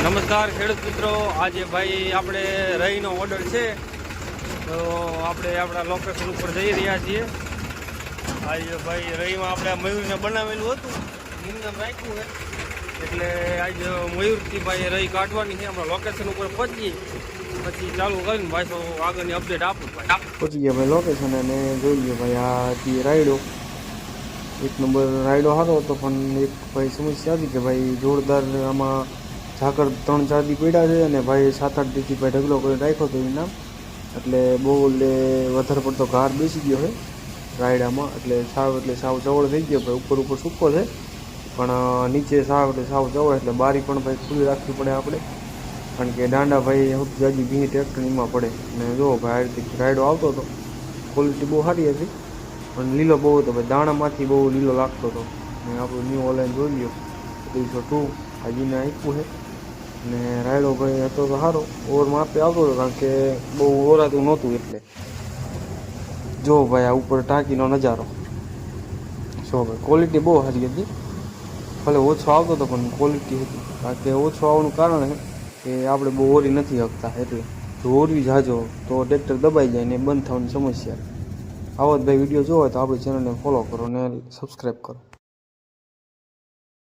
નમસ્કાર ખેડૂત મિત્રો, આજે ભાઈ આપણે રહીનો ઓર્ડર છે તો આપણે આપણા લોકેશન ઉપર જઈ રહ્યા છીએ. આજે ભાઈ રહીમાં આપણે મયુરને બનાવેલું હતું, નિમનામ રાખ્યું છે એટલે આજે મયુરથી ભાઈ રહી કાઢવાની છે. આપણા લોકેશન ઉપર પહોંચીએ પછી ચાલુ કરીને ભાઈ આગળની અપડેટ આપું. ભાઈ પહોંચી ગયા ભાઈ લોકેશન અને જોઈએ ભાઈ આ જે રાયડો એક નંબર રાયડો સારો હતો, પણ એક ભાઈ સમસ્યા હતી કે ભાઈ જોરદાર આમાં ઝાકળ 3-4 દી પડ્યા છે અને ભાઈ 7-8 દીથી ભાઈ ઢગલો કરીને રાખ્યો હતો એનું નામ, એટલે બહુ વધારે પડતો ઘાર બેસી ગયો છે રાયડામાં, એટલે સાવ ચવળ થઈ ગયો ભાઈ. ઉપર સૂકો છે પણ નીચે સાવ ચવળ, એટલે બારી પણ ભાઈ ખુલ્લી રાખવી પડે આપણે, કારણ કે દાંડા ભાઈ સૌથી જાજી ભીંગ ટ્રેક્ટર એમાં પડે. અને જો ભાઈ આ રીતે રાયડો આવતો હતો, ક્વોલિટી બહુ સારી હતી પણ લીલો બહુ હતો ભાઈ, દાણામાંથી બહુ લીલો લાગતો હતો. અને આપણું ન્યૂ ઓનલાઈન જોઈ લ્યો 202 હાજીને આપ્યું છે. અને રાયડો ભાઈ હતો તો સારો, ઓવર માપે આવતો હતો, કારણ કે બહુ ઓરાતું નહોતું. એટલે જો ભાઈ આ ઉપર ટાંકીનો નજારો જો ભાઈ, ક્વોલિટી બહુ સારી હતી. ભલે ઓછો આવતો હતો પણ ક્વોલિટી હતી, કારણ કે ઓછો આવવાનું કારણ છે કે આપણે બહુ ઓરી નથી શકતા, એટલે જો ઓરવી જાજો તો ટ્રેક્ટર દબાઈ જાય ને બંધ થવાની સમસ્યા. આવો જ ભાઈ વિડીયો જોવો તો આપણી ચેનલને ફોલો કરો અને સબસ્ક્રાઈબ કરો.